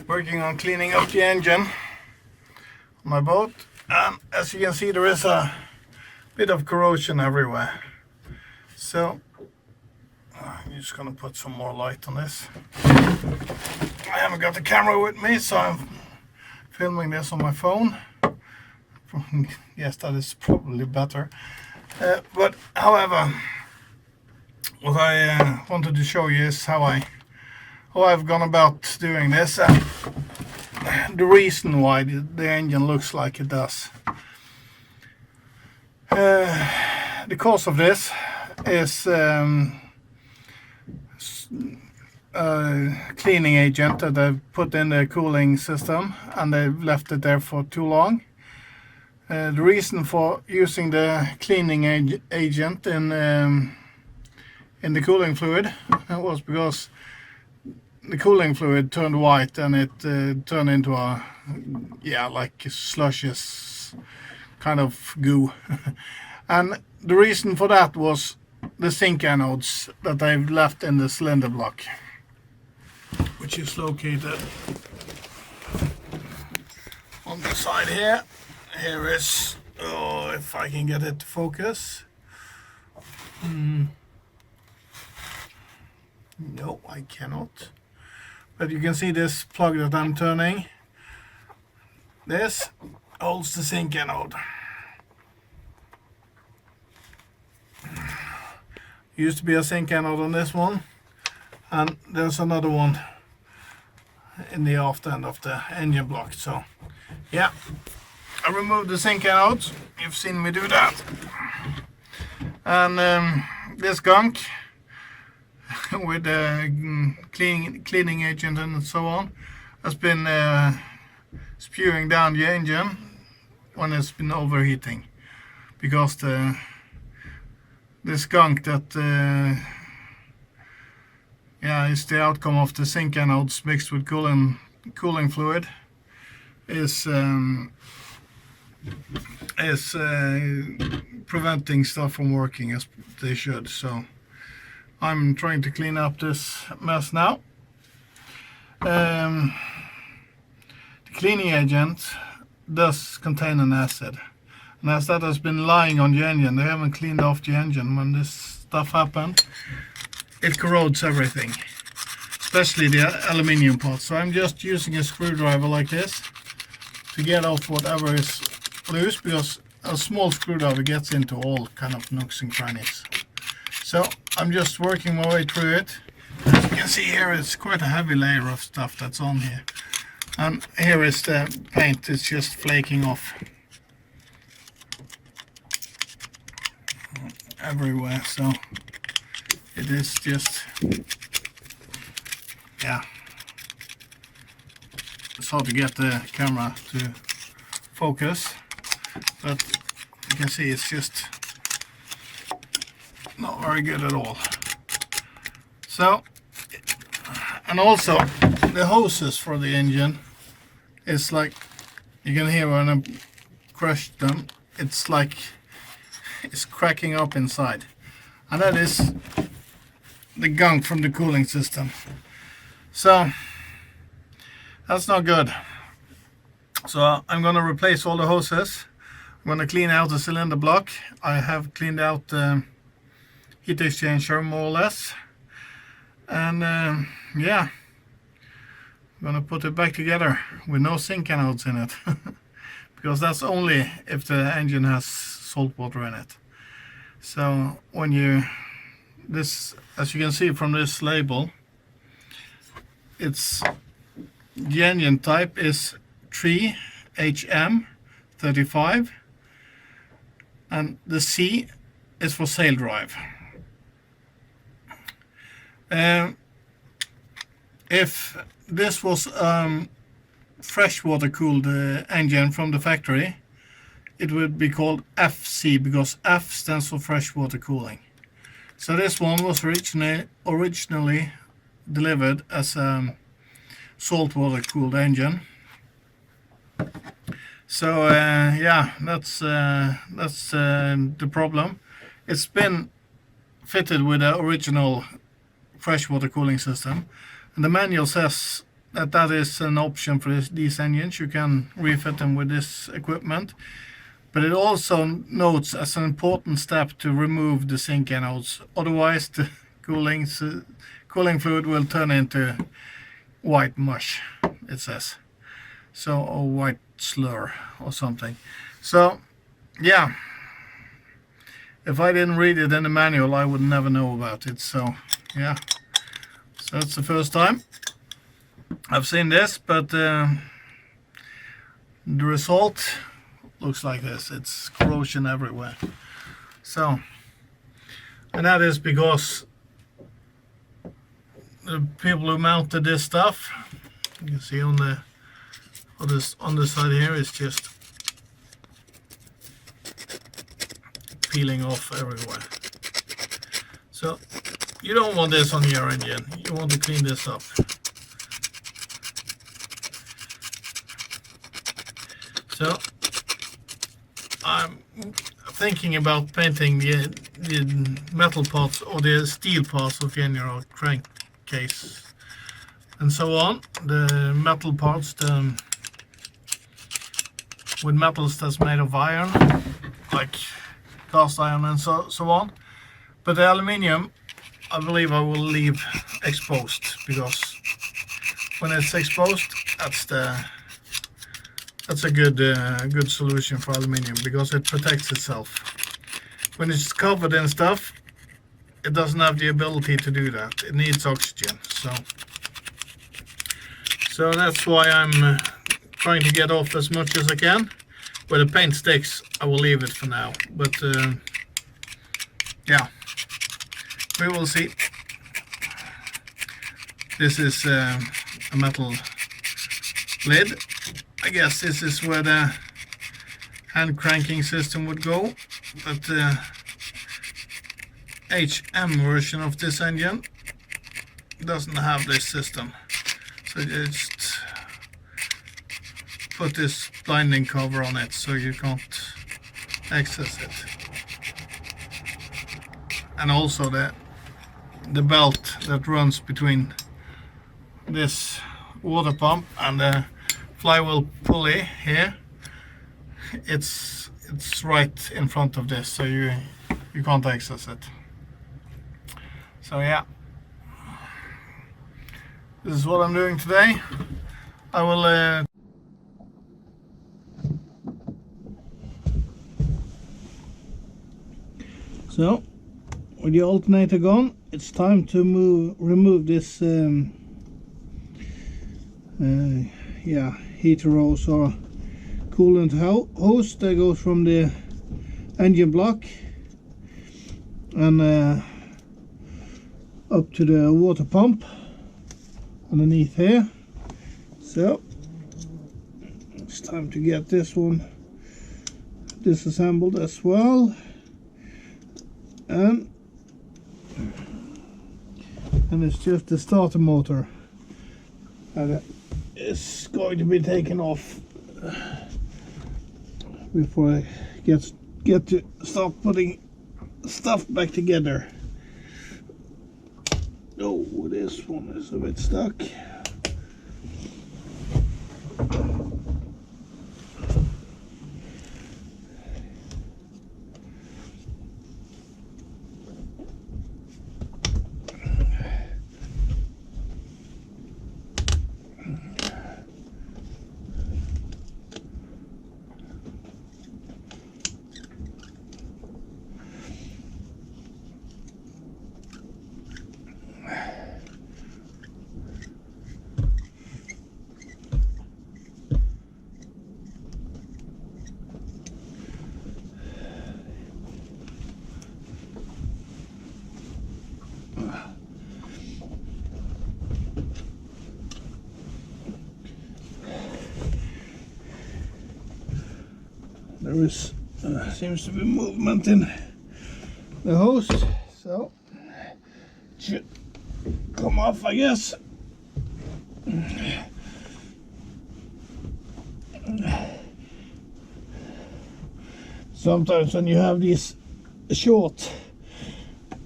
Working on cleaning up the engine on my boat, and as you can see there is a bit of corrosion everywhere. So I'm just gonna put some more light on this. I haven't got the camera with me, so I'm filming this on my phone. Yes, that is probably better. But however, what I wanted to show you is how I've gone about doing this, and the reason why the engine looks like it does. The cause of this is cleaning agent that I've put in the cooling system, and they've left it there for too long. The reason for using the cleaning agent in the cooling fluid was because the cooling fluid turned white, and it turned into a like slushes kind of goo. And the reason for that was the zinc anodes that I've left in the cylinder block, which is located on the side here. Here is, if I can get it to focus. No, I cannot. But you can see this plug that I'm turning. This holds the zinc anode. Used to be a zinc anode on this one, and there's another one in the aft end of the engine block. So yeah, I removed the zinc anode. You've seen me do that. And this gunk with the cleaning agent and so on has been spewing down the engine when it's been overheating, because this gunk that is the outcome of the zinc anodes mixed with cooling fluid is preventing stuff from working as they should. So I'm trying to clean up this mess now. The cleaning agent does contain an acid, and as that has been lying on the engine, they haven't cleaned off the engine when this stuff happened. It corrodes everything, especially the aluminium parts. So I'm just using a screwdriver like this to get off whatever is loose, because a small screwdriver gets into all kind of nooks and crannies. So I'm just working my way through it. As you can see here, it's quite a heavy layer of stuff that's on here. And here is the paint, it's just flaking off everywhere. So it is just, it's hard to get the camera to focus, but you can see it's just not very good at all. So, and also the hoses for the engine is like, you can hear when I crush them, it's like it's cracking up inside, and that is the gunk from the cooling system. So that's not good. So I'm gonna replace all the hoses. I'm gonna clean out the cylinder block. I have cleaned out the heat exchanger more or less, and I'm gonna put it back together with no zinc anodes in it because that's only if the engine has salt water in it. So when this, as you can see from this label, it's the engine type is 3hm35, and the C is for sail drive. If this was freshwater cooled engine from the factory, it would be called FC, because F stands for freshwater cooling. So this one was originally delivered as a saltwater cooled engine. So that's the problem. It's been fitted with the original freshwater cooling system, and the manual says that is an option for these engines. You can refit them with this equipment, but it also notes as an important step to remove the sink anodes. Otherwise, the cooling fluid will turn into white mush, it says. So, or white slur or something. So, yeah. If I didn't read it in the manual, I would never know about it. So, yeah. So that's the first time I've seen this, but the result looks like this. It's corrosion everywhere. So, and that is because the people who mounted this stuff, you can see on the side here, is just peeling off everywhere. So you don't want this on your engine. You want to clean this up. So I'm thinking about painting the metal parts or the steel parts of Yanmar crankcase and so on. The metal parts, with metals that's made of iron, like cast iron and so on. But the aluminium, I believe I will leave exposed, because when it's exposed, that's a good solution for aluminium, because it protects itself. When it's covered in stuff, it doesn't have the ability to do that. It needs oxygen. So that's why I'm trying to get off as much as I can. Where the paint sticks, I will leave it for now. But yeah, we will see. This is a metal lid. I guess this is where the hand cranking system would go, but the HM version of this engine doesn't have this system. So just put this blinding cover on it so you can't access it. And also the belt that runs between this water pump and the flywheel pulley here, it's right in front of this, so you can't access it. So yeah, this is what I'm doing today. I will so with the alternator gone, it's time to remove this heater hose or coolant hose that goes from the engine block and up to the water pump underneath here. So it's time to get this one disassembled as well, and it's just the starter motor that is going to be taken off before I get to start putting stuff back together. Oh, this one is a bit stuck. There is seems to be movement in the hose, so it should come off, I guess. Sometimes when you have these short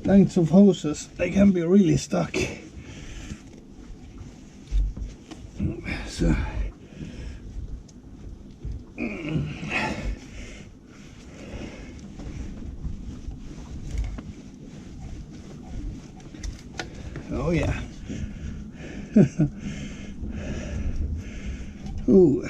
lengths of hoses, they can be really stuck. So oh yeah. Ooh.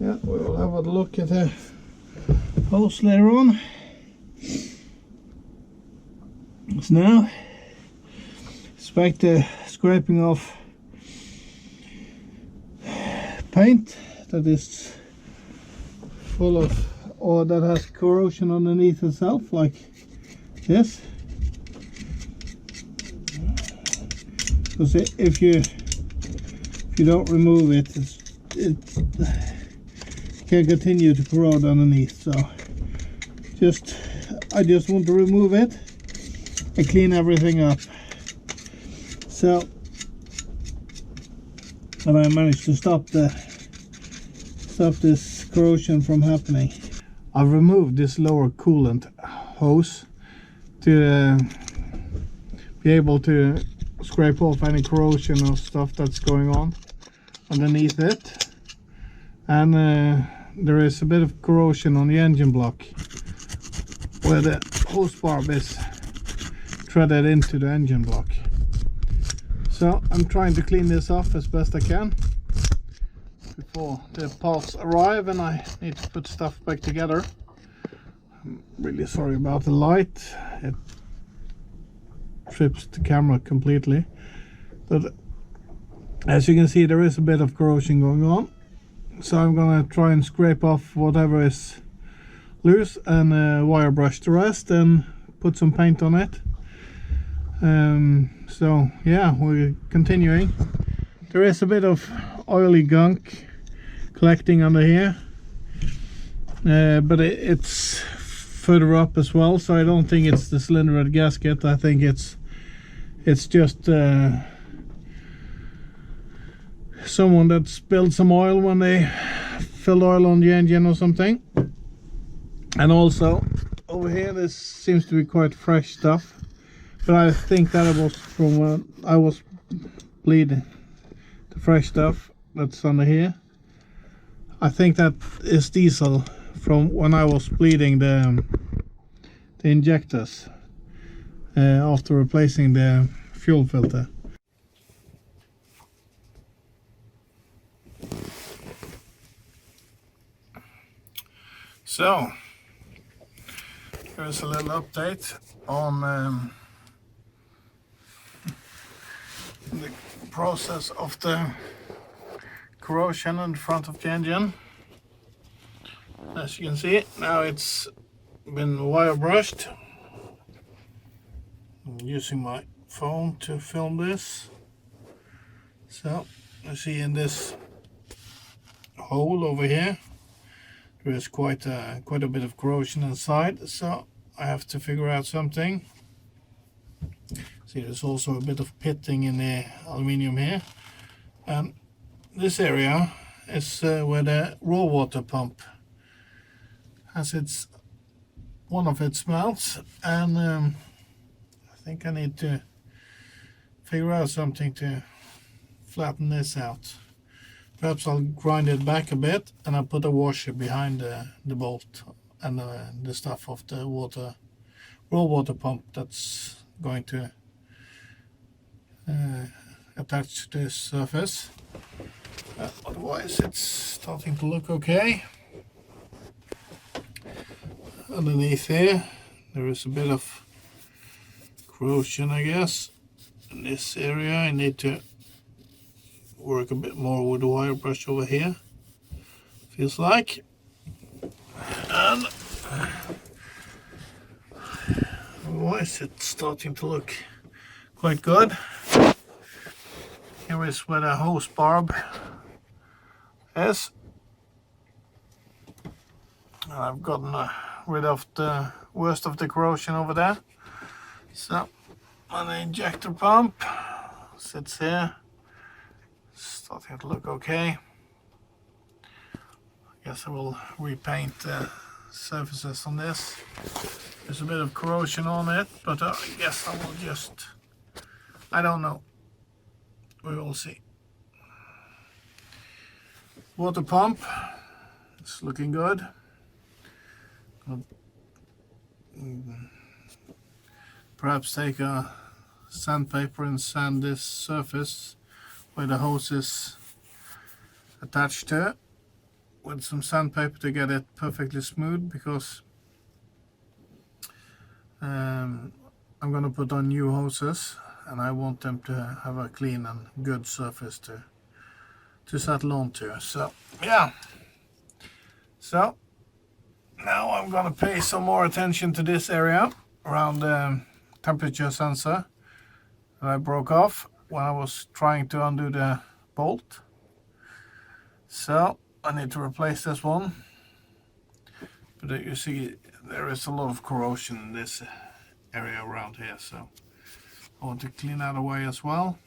Yeah, we'll have a look at the hose later on. So now, despite the scraping off paint that is full of, or that has corrosion underneath itself, like this. Because if you don't remove it, it can continue to corrode underneath. So I just want to remove it and clean everything up. So, and I managed to stop this corrosion from happening. I've removed this lower coolant hose to be able to scrape off any corrosion or stuff that's going on underneath it. And there is a bit of corrosion on the engine block where the hose barb is threaded into the engine block. So I'm trying to clean this off as best I can before the parts arrive and I need to put stuff back together. I'm really sorry about the light. It trips the camera completely. But as you can see, there is a bit of corrosion going on. So I'm gonna try and scrape off whatever is loose and wire brush the rest and put some paint on it. So yeah, we're continuing. There is a bit of oily gunk collecting under here, but it's further up as well, so I don't think it's the cylinder head gasket. I think it's just someone that spilled some oil when they filled oil on the engine or something. And also over here, this seems to be quite fresh stuff, but I think that it was from when I was bleeding. The fresh stuff that's under here, I think that is diesel from when I was bleeding the injectors after replacing the fuel filter. So here's a little update on the process of the corrosion in front of the engine. As you can see, now it's been wire brushed. I'm using my phone to film this. So you see in this hole over here, there is quite a bit of corrosion inside, so I have to figure out something. See, there's also a bit of pitting in the aluminium here, and this area is where the raw water pump has one of its mouths, and I think I need to figure out something to flatten this out. Perhaps I'll grind it back a bit and I'll put a washer behind the bolt and the stuff of the raw water pump that's going to attach to this surface. Otherwise it's starting to look okay. Underneath here there is a bit of corrosion, I guess. In this area I need to work a bit more with the wire brush over here, feels like. And otherwise it's starting to look quite good. Here is where the hose barb is. I've gotten rid of the worst of the corrosion over there. So on the injector pump, sits here. Starting to look okay. I guess I will repaint the surfaces on this. There's a bit of corrosion on it, but I guess I will just, I don't know. We will see. Water pump, it's looking good. Perhaps take a sandpaper and sand this surface where the hose is attached to it with some sandpaper to get it perfectly smooth, because I'm going to put on new hoses and I want them to have a clean and good surface to settle onto. So yeah, so now I'm going to pay some more attention to this area around the temperature sensor that I broke off when I was trying to undo the bolt. So I need to replace this one, but you see there is a lot of corrosion in this area around here, so I want to clean that away as well.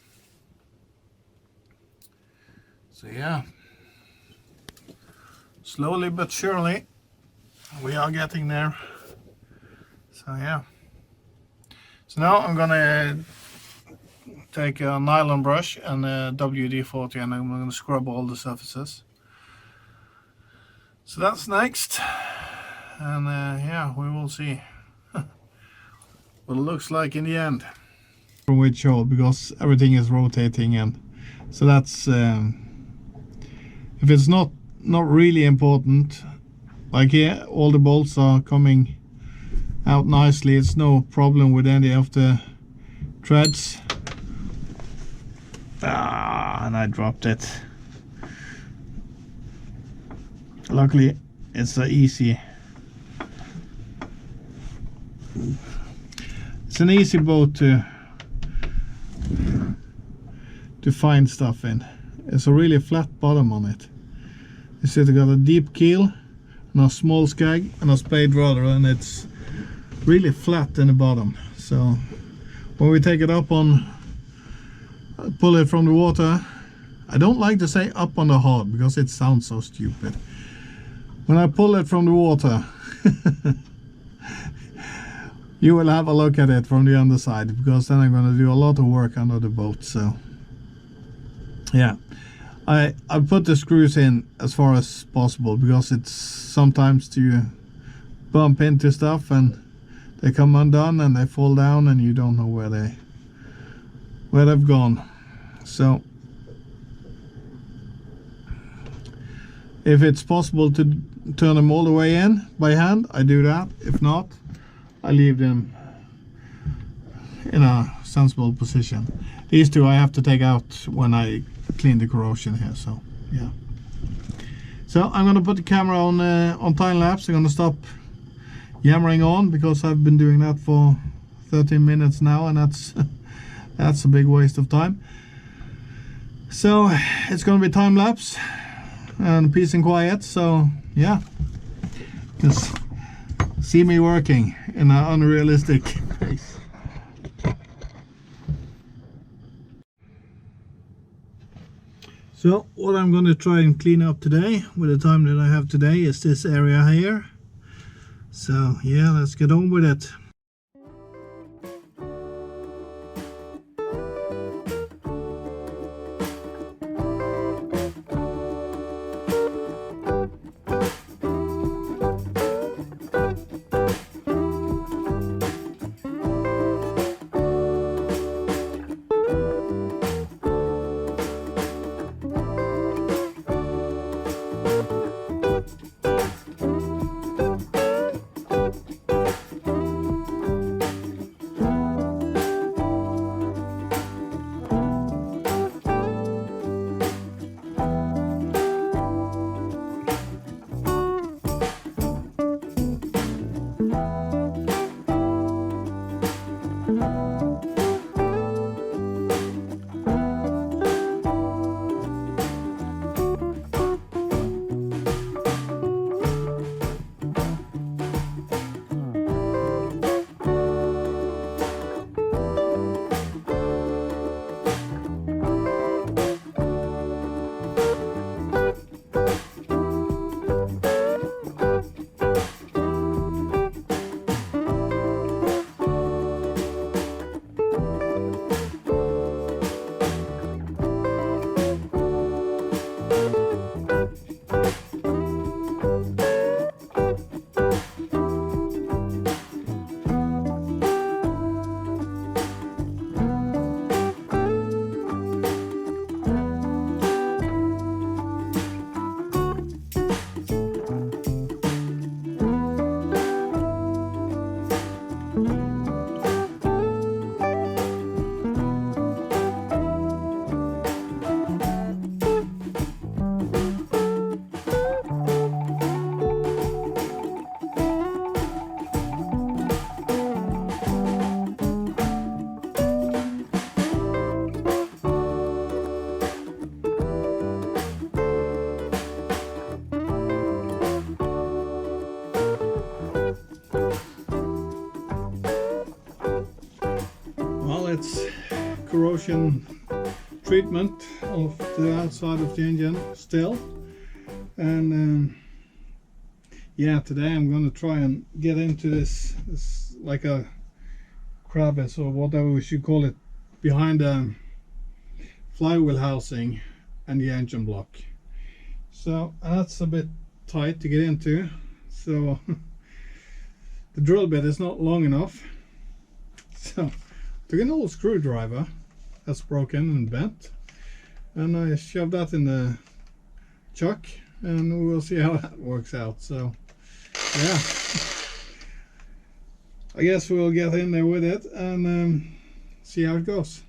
So yeah, slowly but surely we are getting there. So yeah, so now I'm gonna take a nylon brush and a WD-40 and I'm gonna scrub all the surfaces. So that's next, and yeah, we will see what it looks like in the end. From which hole, because everything is rotating, and so that's if it's not really important, like here all the bolts are coming out nicely, it's no problem with any of the threads. And I dropped it. Luckily it's an easy boat to find stuff in. It's a really flat bottom on it. You see, it's got a deep keel and a small skag and a spade rudder, and it's really flat in the bottom. So when we take it up on, pull it from the water, I don't like to say up on the hod because it sounds so stupid. When I pull it from the water, you will have a look at it from the underside, because then I'm going to do a lot of work under the boat. So yeah, I put the screws in as far as possible, because it's sometimes you bump into stuff and they come undone and they fall down and you don't know where they've gone. So if it's possible to turn them all the way in by hand, I do that. If not, I leave them in a sensible position. These two I have to take out when I clean the corrosion here. So yeah, so I'm going to put the camera on time lapse. I'm going to stop yammering on, because I've been doing that for 13 minutes now, and that's a big waste of time. So it's going to be time lapse and peace and quiet. So yeah, just see me working in an unrealistic pace. So what I'm going to try and clean up today, with the time that I have today, is this area here. So yeah, let's get on with it. corrosion treatment of the outside of the engine still, and yeah, today I'm going to try and get into this like a crevice or whatever we should call it behind the flywheel housing and the engine block. So that's a bit tight to get into, so the drill bit is not long enough. So took an old screwdriver that's broken and bent, and I shoved that in the chuck, and we'll see how that works out. So yeah, I guess we'll get in there with it and see how it goes.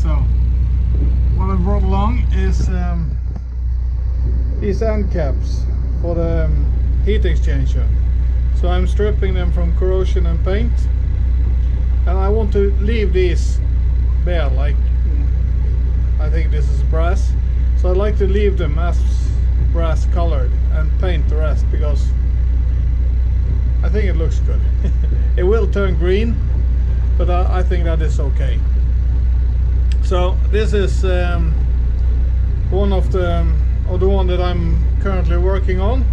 So what I brought along is these end caps for the heat exchanger. So I'm stripping them from corrosion and paint, and I want to leave these bare, like I think this is brass, so I like to leave them as brass colored and paint the rest because I think it looks good. It will turn green, but I think that is okay. So this is one of the one that I'm currently working on.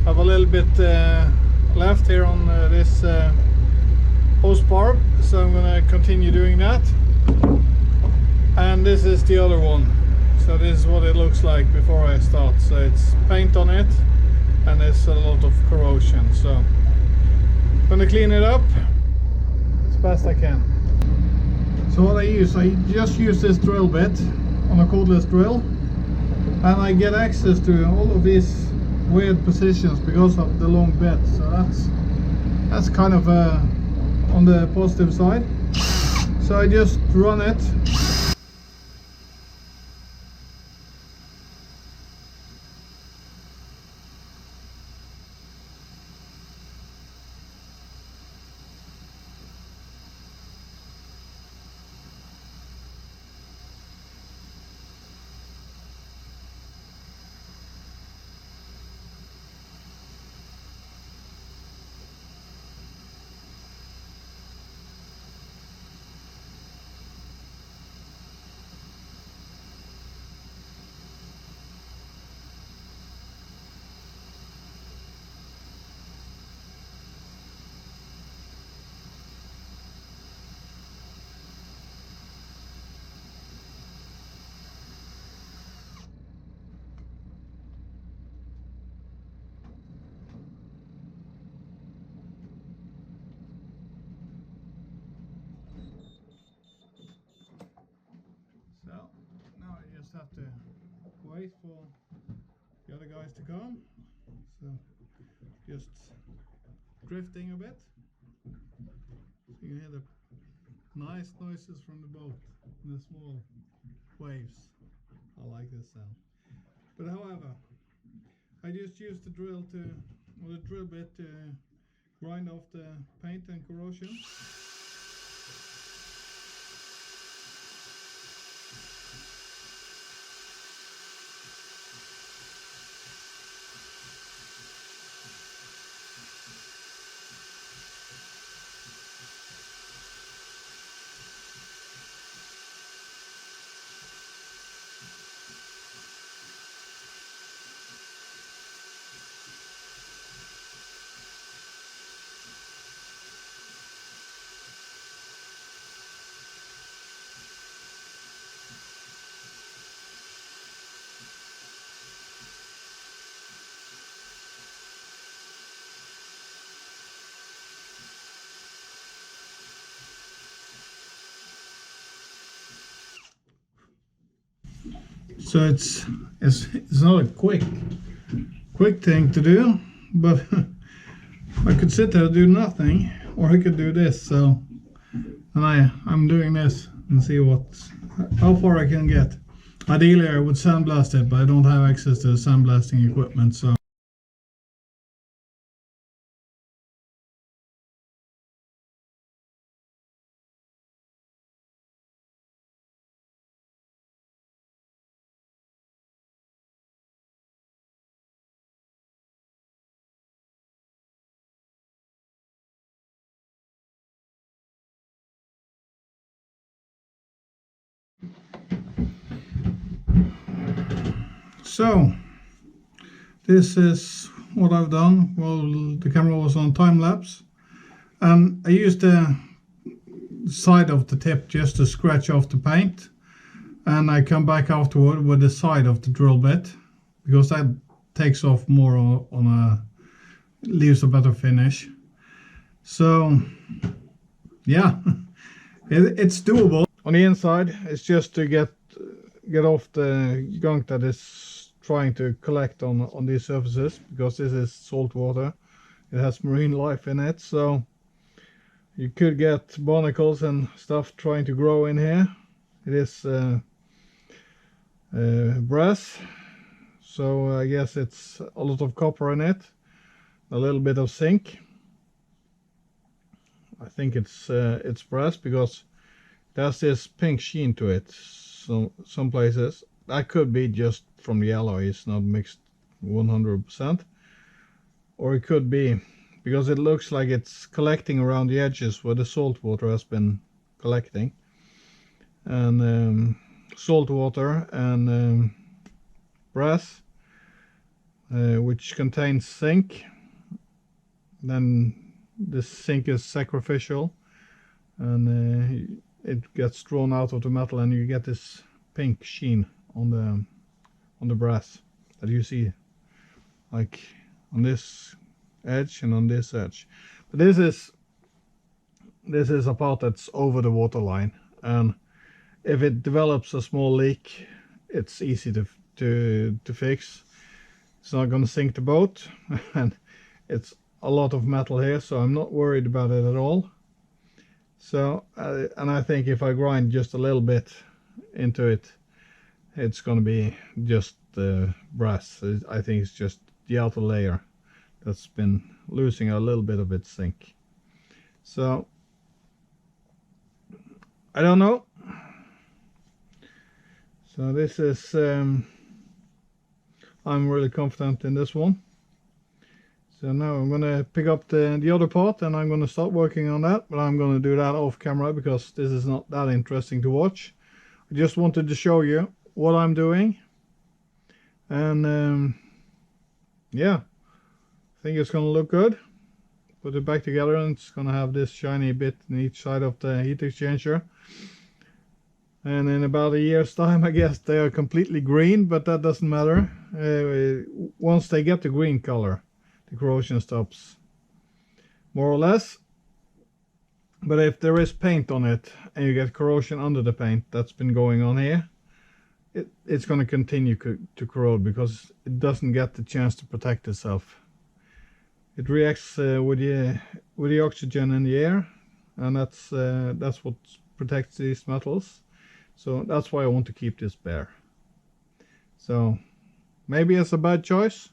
I have a little bit left here on this hose barb, so I'm going to continue doing that. And this is the other one. So this is what it looks like before I start. So it's paint on it, and there's a lot of corrosion. So I'm going to clean it up as best I can. So what I just use this drill bit on a cordless drill, and I get access to all of these weird positions because of the long bit. So that's kind of on the positive side. So I just run it. So now I just have to wait for the other guys to come. So just drifting a bit. So you hear the nice noises from the boat and the small waves. I like this sound. But however, I just used the drill bit to grind off the paint and corrosion. So it's not a quick thing to do, but I could sit there and do nothing, or I could do this. So, and I'm doing this and see how far I can get. Ideally I would sandblast it, but I don't have access to sandblasting equipment, so. So this is what I've done while the camera was on time lapse, and I used the side of the tip just to scratch off the paint, and I come back afterward with the side of the drill bit because that takes off more leaves a better finish. So yeah, it's doable. On the inside it's just to get off the gunk that is trying to collect on these surfaces, because this is salt water. It has marine life in it, so you could get barnacles and stuff trying to grow in here. It is brass, so I guess it's a lot of copper in it, a little bit of zinc. I think it's brass because there's this pink sheen to it. So some places that could be just from the alloy, it's not mixed 100%, or it could be because it looks like it's collecting around the edges where the salt water has been collecting. And salt water and brass, which contains zinc. Then this zinc is sacrificial, and it gets drawn out of the metal, and you get this pink sheen on the brass that you see, like on this edge and on this edge. But this is a part that's over the water line, and if it develops a small leak, it's easy to fix. It's not going to sink the boat, and it's a lot of metal here, so I'm not worried about it at all. So and I think if I grind just a little bit into it, it's going to be just brass. I think it's just the outer layer that's been losing a little bit of its zinc. So I don't know. So this is I'm really confident in this one. So now I'm going to pick up the other part, and I'm going to start working on that, but I'm going to do that off camera because this is not that interesting to watch. I just wanted to show you what I'm doing, and yeah, I think it's going to look good. Put it back together, and it's going to have this shiny bit in each side of the heat exchanger. And in about a year's time, I guess they are completely green, but that doesn't matter. Once they get the green color, the corrosion stops, more or less. But if there is paint on it and you get corrosion under the paint that's been going on here, it's going to continue to corrode because it doesn't get the chance to protect itself. It reacts with the oxygen in the air, and that's what protects these metals. So that's why I want to keep this bare. So maybe it's a bad choice,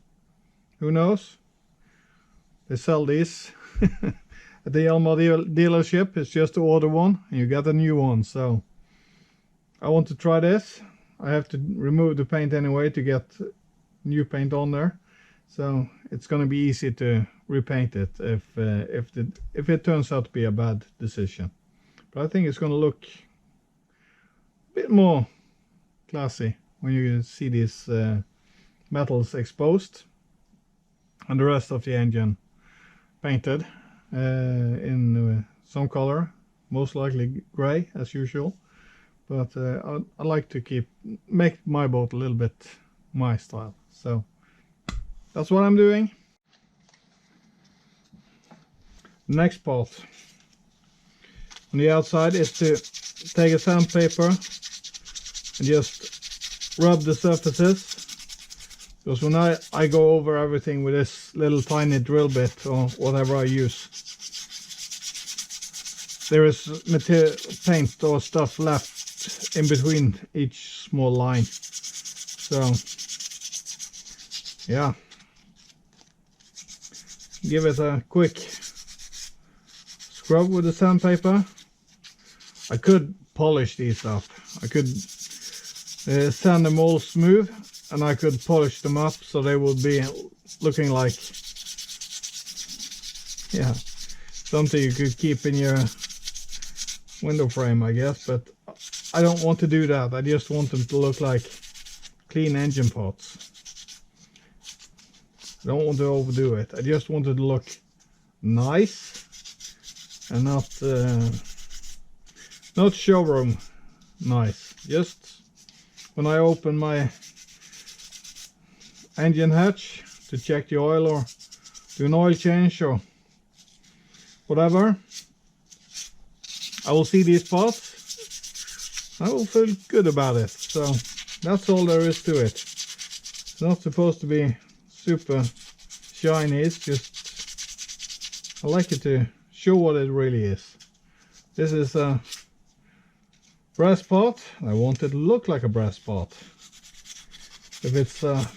who knows. They sell these at the Yanmar dealership. It's just to order one and you get a new one. So I want to try this. I have to remove the paint anyway to get new paint on there. So it's going to be easy to repaint it if it turns out to be a bad decision. But I think it's going to look a bit more classy when you see these metals exposed and the rest of the engine painted in some color, most likely gray as usual. But I like to make my boat a little bit my style. So that's what I'm doing. The next part on the outside is to take a sandpaper and just rub the surfaces. Because when I go over everything with this little tiny drill bit or whatever I use, there is paint or stuff left in between each small line. So yeah, give it a quick scrub with the sandpaper. I could polish these up. I could sand them all smooth, and I could polish them up so they would be looking like, yeah, something you could keep in your window frame, I guess. But I don't want to do that. I just want them to look like clean engine parts. I don't want to overdo it. I just want it to look nice and not showroom nice. Just when I open my engine hatch to check the oil or do an oil change or whatever, I will see these parts. I will feel good about it. So that's all there is to it. It's not supposed to be super shiny. It's just, I like it to show what it really is. This is a brass part. I want it to look like a brass part. If it's a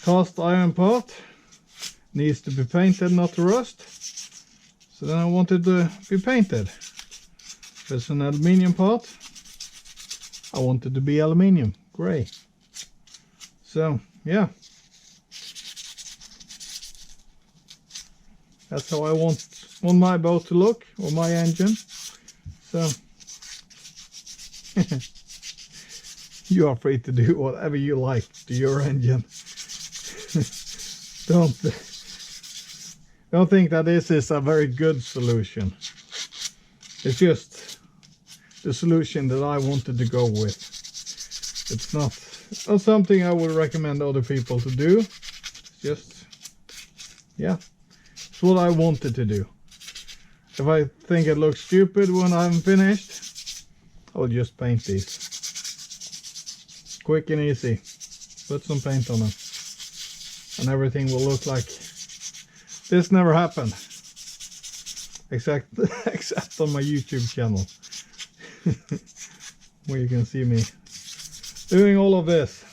cast iron part, needs to be painted, not to rust. So then I want it to be painted. If it's an aluminium part, I want it to be aluminium, gray. So yeah, that's how I want my boat to look, or my engine. So you are free to do whatever you like to your engine. Don't think that this is a very good solution. It's just the solution that I wanted to go with. It's not something I would recommend other people to do. It's just, yeah, it's what I wanted to do. If I think it looks stupid when I'm finished, I'll just paint these. Quick and easy. Put some paint on them, and everything will look like this never happened. Except on my YouTube channel, where you can see me doing all of this.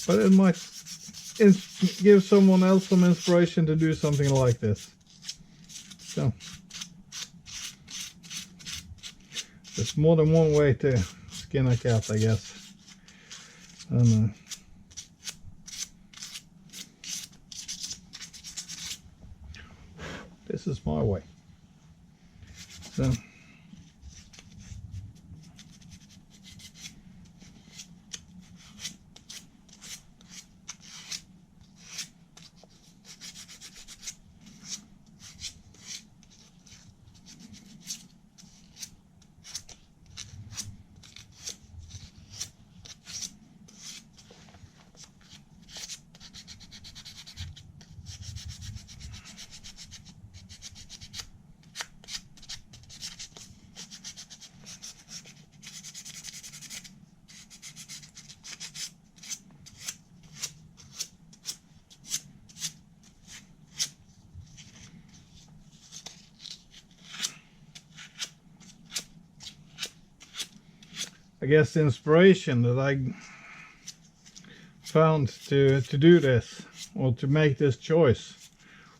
But it might give someone else some inspiration to do something like this. So there's more than one way to skin a cat, I guess. And this is my way. So I guess the inspiration that I found to do this, or to make this choice,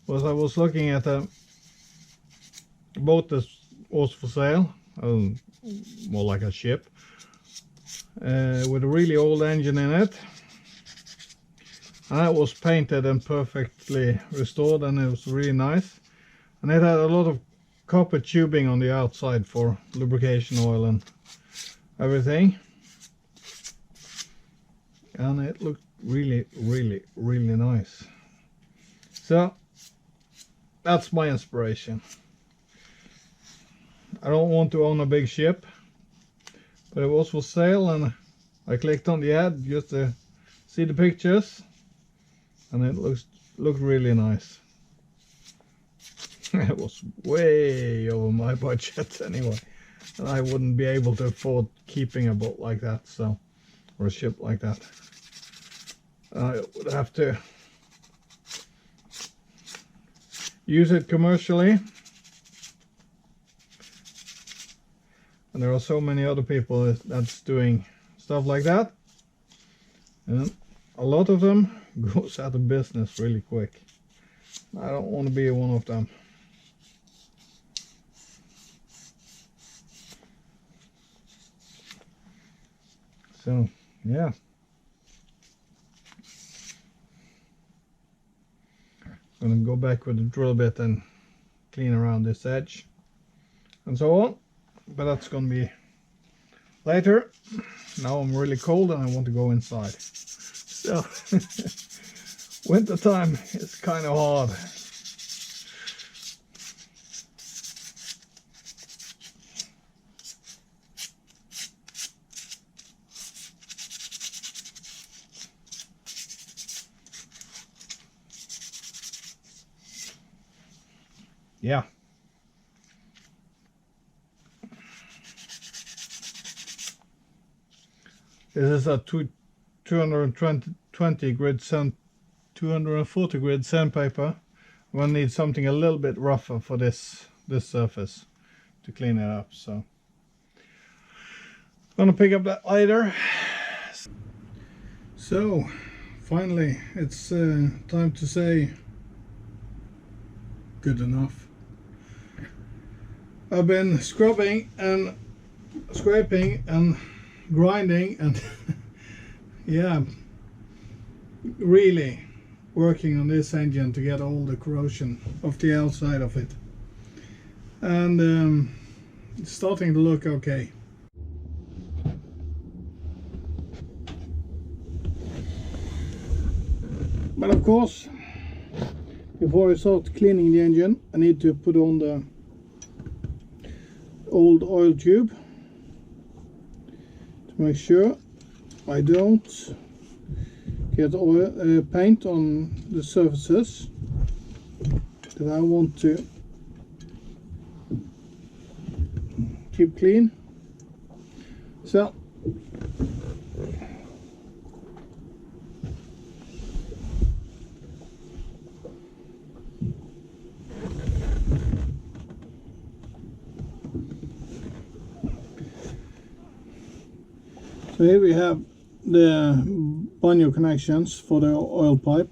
was I was looking at a boat that was for sale, more like a ship, with a really old engine in it, and it was painted and perfectly restored, and it was really nice, and it had a lot of copper tubing on the outside for lubrication oil and everything, and it looked really nice. So that's my inspiration. I don't want to own a big ship, but it was for sale, and I clicked on the ad just to see the pictures, and it looked really nice. It was way over my budget anyway, and I wouldn't be able to afford keeping a boat like that, so, or a ship like that. I would have to use it commercially, and there are so many other people that's doing stuff like that, and a lot of them goes out of business really quick. I don't want to be one of them. So yeah, I'm gonna go back with the drill bit and clean around this edge and so on, but that's gonna be later. Now I'm really cold and I want to go inside. So winter time is kind of hard. Yeah. This is a 240 grit sandpaper. We'll need something a little bit rougher for this surface to clean it up. So gonna pick up that lighter. So finally it's time to say good enough. I've been scrubbing and scraping and grinding and yeah, really working on this engine to get all the corrosion off the outside of it, and it's starting to look okay. But of course, before I start cleaning the engine, I need to put on the old oil tube to make sure I don't get oil paint on the surfaces that I want to keep clean. So here we have the banjo connections for the oil pipe.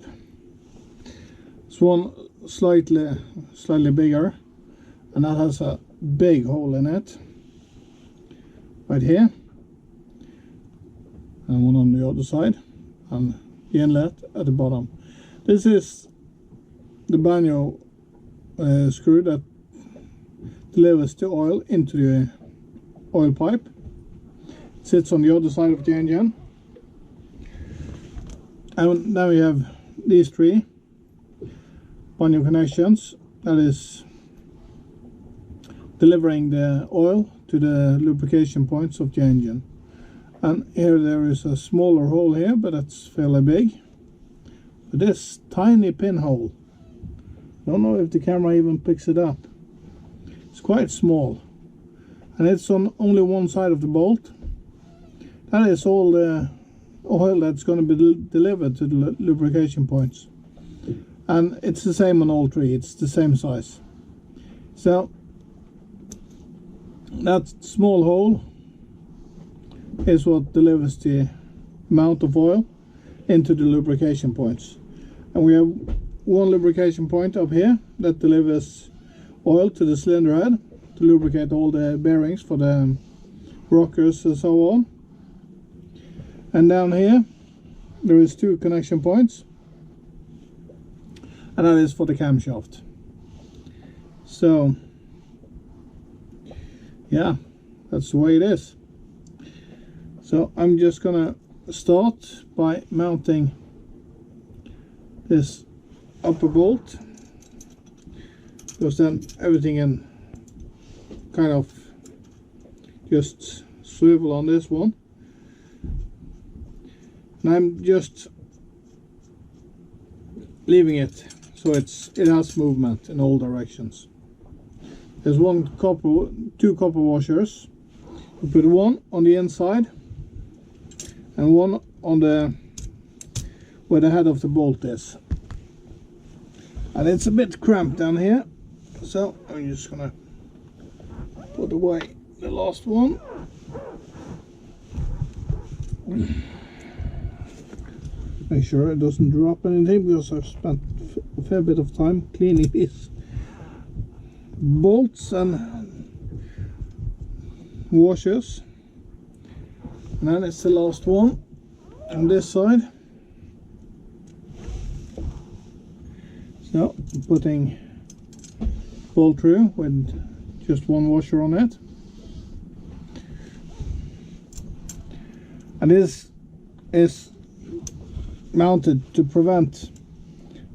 This one slightly bigger, and that has a big hole in it right here, and one on the other side, and the inlet at the bottom. This is the banjo screw that delivers the oil into the oil pipe. It sits on the other side of the engine. And now we have these three banjo connections that is delivering the oil to the lubrication points of the engine. And here there is a smaller hole here, but that's fairly big. But this tiny pinhole, I don't know if the camera even picks it up. It's quite small, and it's on only one side of the bolt. That is all the oil that's going to be delivered to the lubrication points, and it's the same on all three. It's the same size. So that small hole is what delivers the amount of oil into the lubrication points, and we have one lubrication point up here that delivers oil to the cylinder head to lubricate all the bearings for the rockers and so on. And down here there is two connection points, and that is for the camshaft. So yeah, that's the way it is. So I'm just gonna start by mounting this upper bolt, because then everything can kind of just swivel on this one. And I'm just leaving it so it has movement in all directions. There's two copper washers. You put one on the inside and one on the where the head of the bolt is. And it's a bit cramped down here, so I'm just gonna put away the last one. Make sure it doesn't drop anything, because I've spent a fair bit of time cleaning these bolts and washers. And then it's the last one on this side. So I'm putting bolt through with just one washer on it. And this is mounted to prevent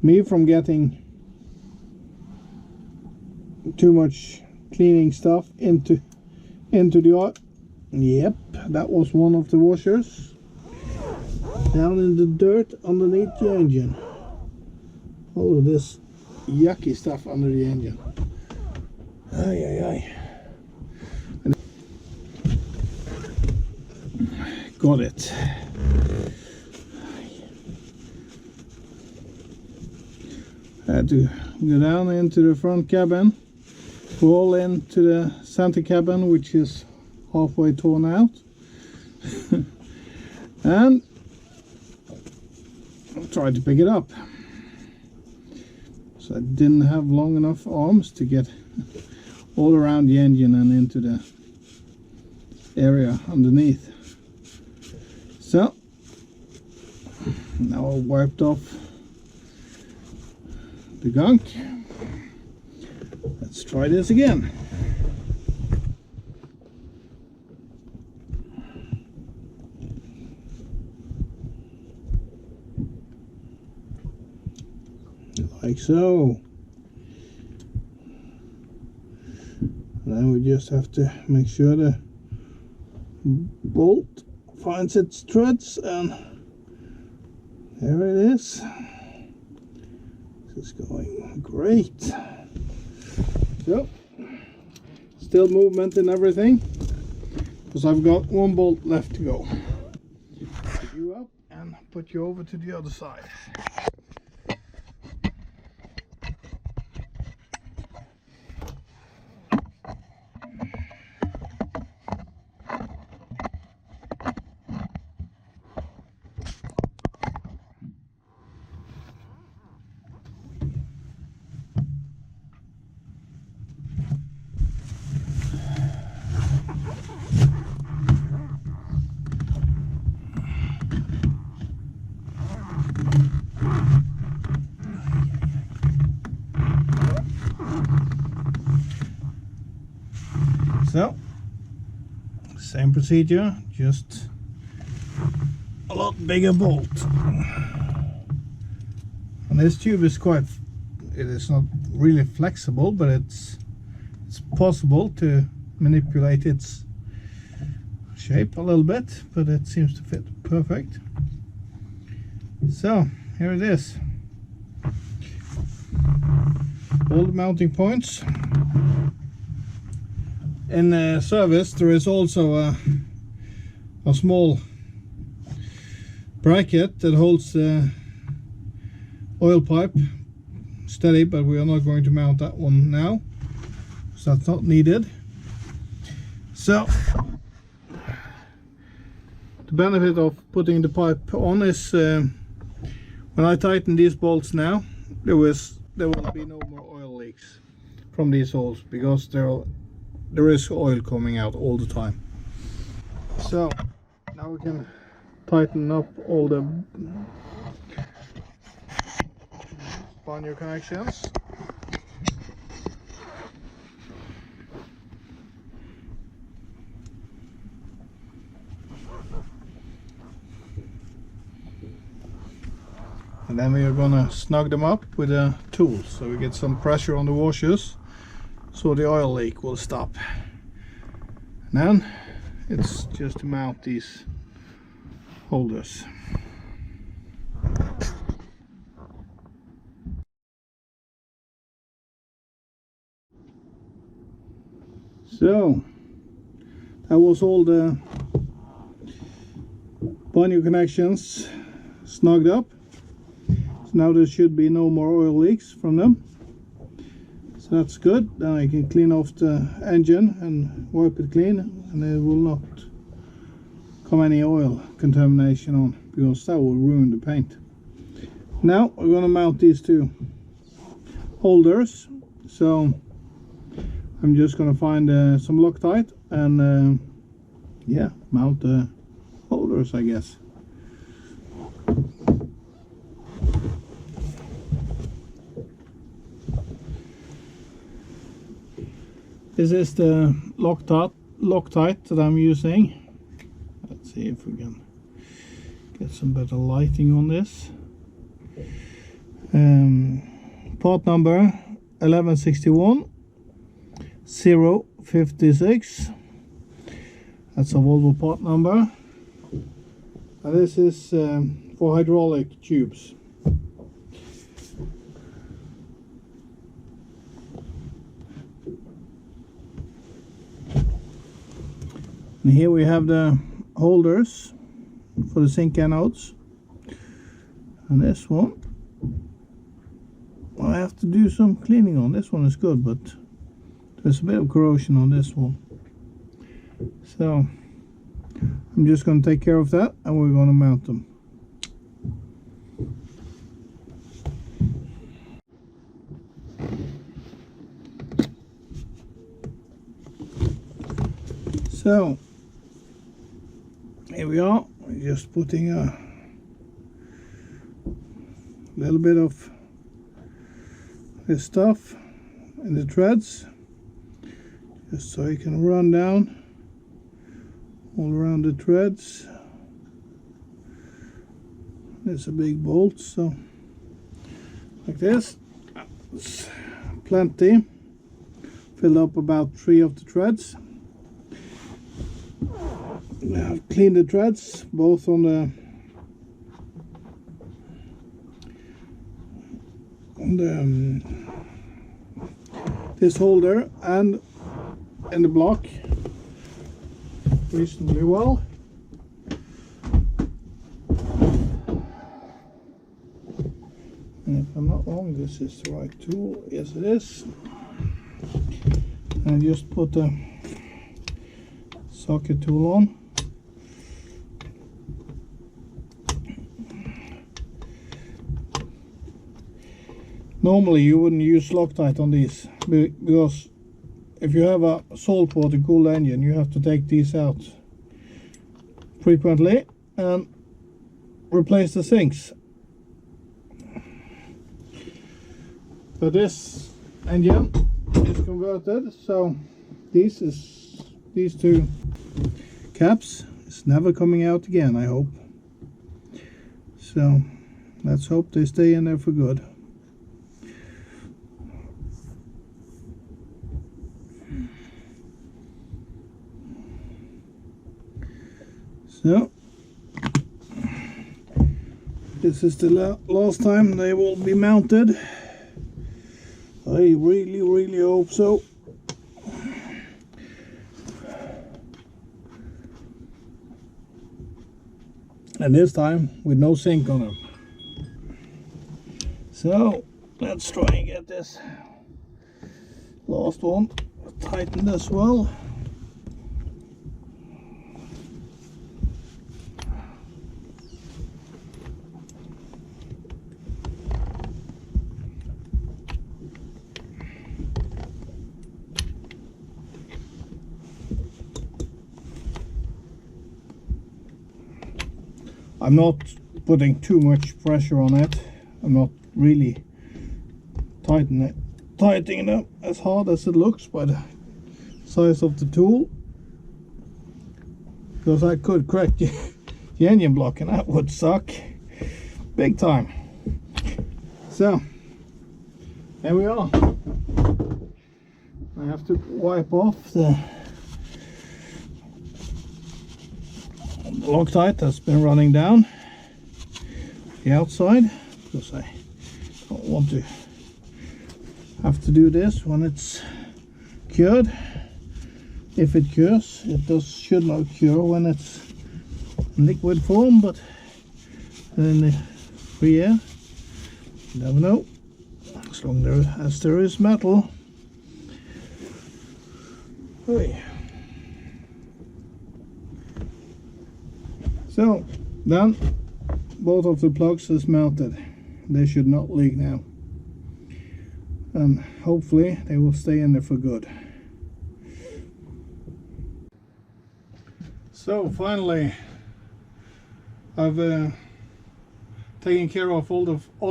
me from getting too much cleaning stuff into the oil. Yep, that was one of the washers down in the dirt underneath the engine. All of this yucky stuff under the engine. Ay, ay, ay. Got it. I had to go down into the front cabin, crawl into the center cabin, which is halfway torn out, and try to pick it up. So I didn't have long enough arms to get all around the engine and into the area underneath. So now I've wiped off the gunk. Let's try this again. Like so. And then we just have to make sure the bolt finds its threads, and there it is. This is going great. So, still movement and everything, because I've got one bolt left to go. Put you up and put you over to the other side. So, same procedure, just a lot bigger bolt. And this tube is it is not really flexible, but it's possible to manipulate its shape a little bit, but it seems to fit perfect. So, here it is. All the mounting points. In service there is also a small bracket that holds the oil pipe steady, but we are not going to mount that one now, so that's not needed. So the benefit of putting the pipe on is when I tighten these bolts now, there will be no more oil leaks from these holes, because there is oil coming out all the time. So now we can tighten up all the pannier connections. And then we are gonna snug them up with a tool, so we get some pressure on the washers, so the oil leak will stop. And then it's just to mount these holders. So that was all the pannier connections snugged up. So now there should be no more oil leaks from them. So that's good. Then I can clean off the engine and wipe it clean, and there will not come any oil contamination on, because that will ruin the paint. Now we're going to mount these two holders. So I'm just going to find some Loctite and yeah, mount the holders, I guess. This is the Loctite that I'm using. Let's see if we can get some better lighting on this. Part number 1161 056. That's a Volvo part number. And this is for hydraulic tubes. And here we have the holders for the zinc anodes, and this one I have to do some cleaning on. This one is good, but there's a bit of corrosion on this one. So I'm just going to take care of that, and we're going to mount them. So here we are. We're just putting a little bit of this stuff in the threads, just so you can run down all around the threads. There's a big bolt, so like this. It's plenty. Fill up about 3 of the threads. Now clean the threads both on this holder and in the block reasonably well. And if I'm not wrong, this is the right tool. Yes, it is. And just put the socket tool on. Normally you wouldn't use Loctite on these, because if you have a salt water cooled engine, you have to take these out frequently and replace the sinks. But this engine is converted, so these 2 caps is never coming out again, I hope. So let's hope they stay in there for good. So this is the last time they will be mounted. I really hope so. And this time with no sink on them. So let's try and get this last one tightened as well. I'm not putting too much pressure on it. I'm not really tightening it up as hard as it looks by the size of the tool, because I could crack the engine block and that would suck big time. So there we are. I have to wipe off the Loctite that's been running down the outside, because I don't want to have to do this when it's cured. If it cures, it should not cure when it's in liquid form, but in the free air, you never know, as long as there is metal. Hey. So then both of the plugs is mounted. They should not leak now, and hopefully they will stay in there for good. So finally I've taken care of all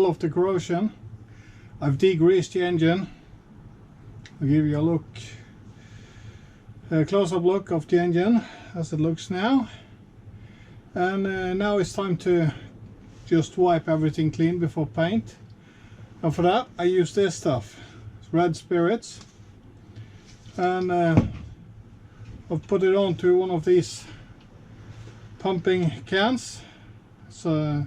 of the corrosion. I've degreased the engine. I'll give you a close-up look of the engine as it looks now. And now it's time to just wipe everything clean before paint. And for that I use this stuff. It's red spirits. And I've put it onto one of these pumping cans. It's a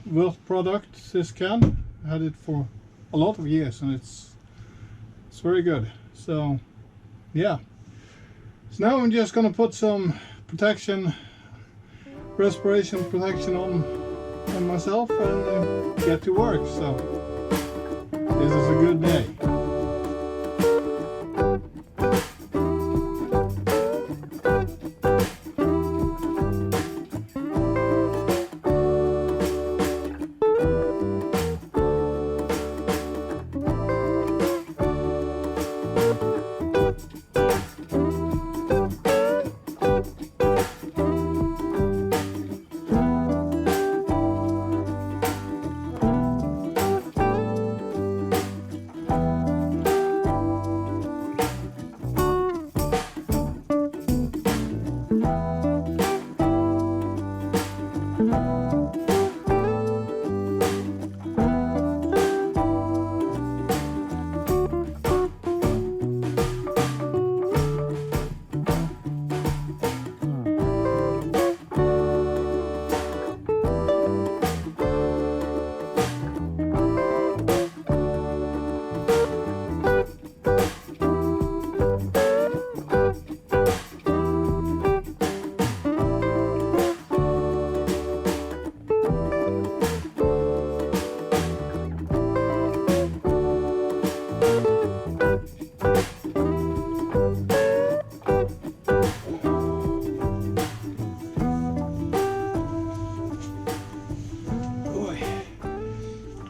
Wilf product, this can. I had it for a lot of years and it's very good. So yeah. So now I'm just gonna put some respiration protection on myself and get to work. So This is a good day.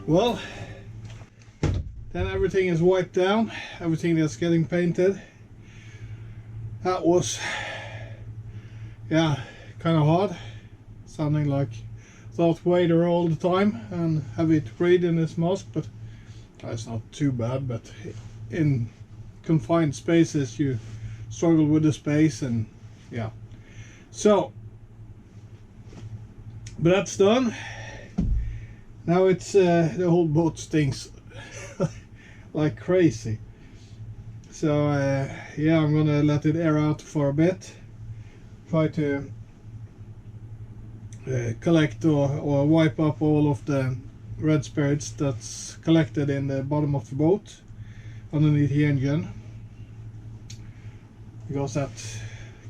Well, then everything is wiped down, everything that's getting painted. That was, yeah, kind of hard. Sounding like Darth Vader all the time and heavy to breathe in this mask, but it's not too bad. But in confined spaces you struggle with the space, and yeah. So, but that's done. Now it's the whole boat stinks like crazy. So yeah, I'm gonna let it air out for a bit. Try to collect or wipe up all of the red spirits that's collected in the bottom of the boat underneath the engine, because that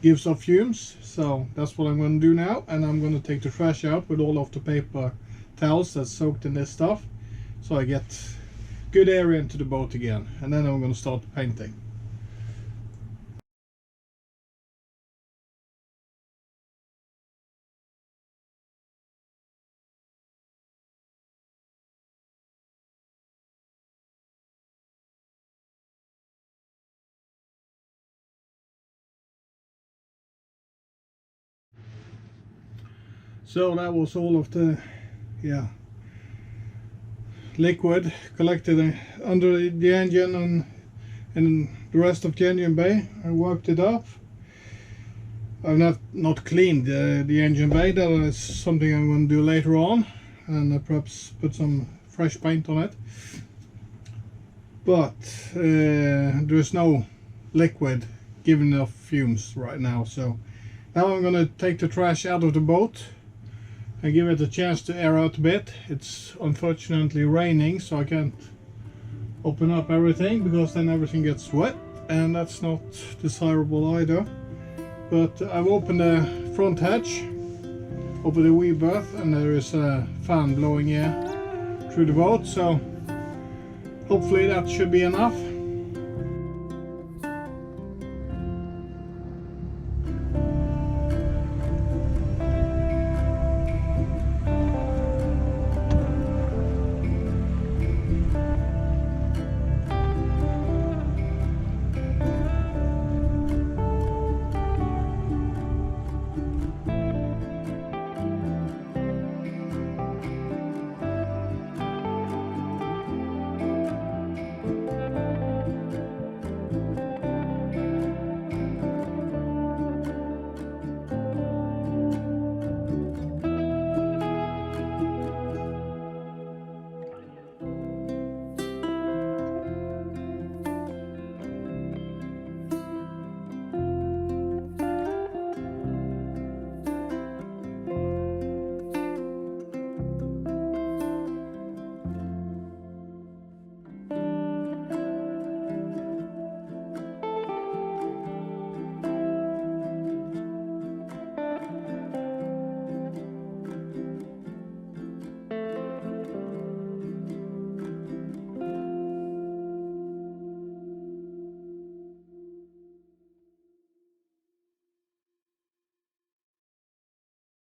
gives off fumes. So that's what I'm going to do now, and I'm going to take the trash out with all of the paper towels that's soaked in this stuff, so I get good air into the boat again, and then I'm going to start painting. So that was all of the liquid collected under the engine and the rest of the engine bay. I wiped it off. I've not cleaned the engine bay. That is something I'm going to do later on, and perhaps put some fresh paint on it. But there's no liquid giving off fumes right now, so now I'm going to take the trash out of the boat and give it a chance to air out a bit. It's unfortunately raining, so I can't open up everything, because then everything gets wet, and that's not desirable either. But I've opened the front hatch over the wee berth, and there is a fan blowing air through the boat, so hopefully that should be enough.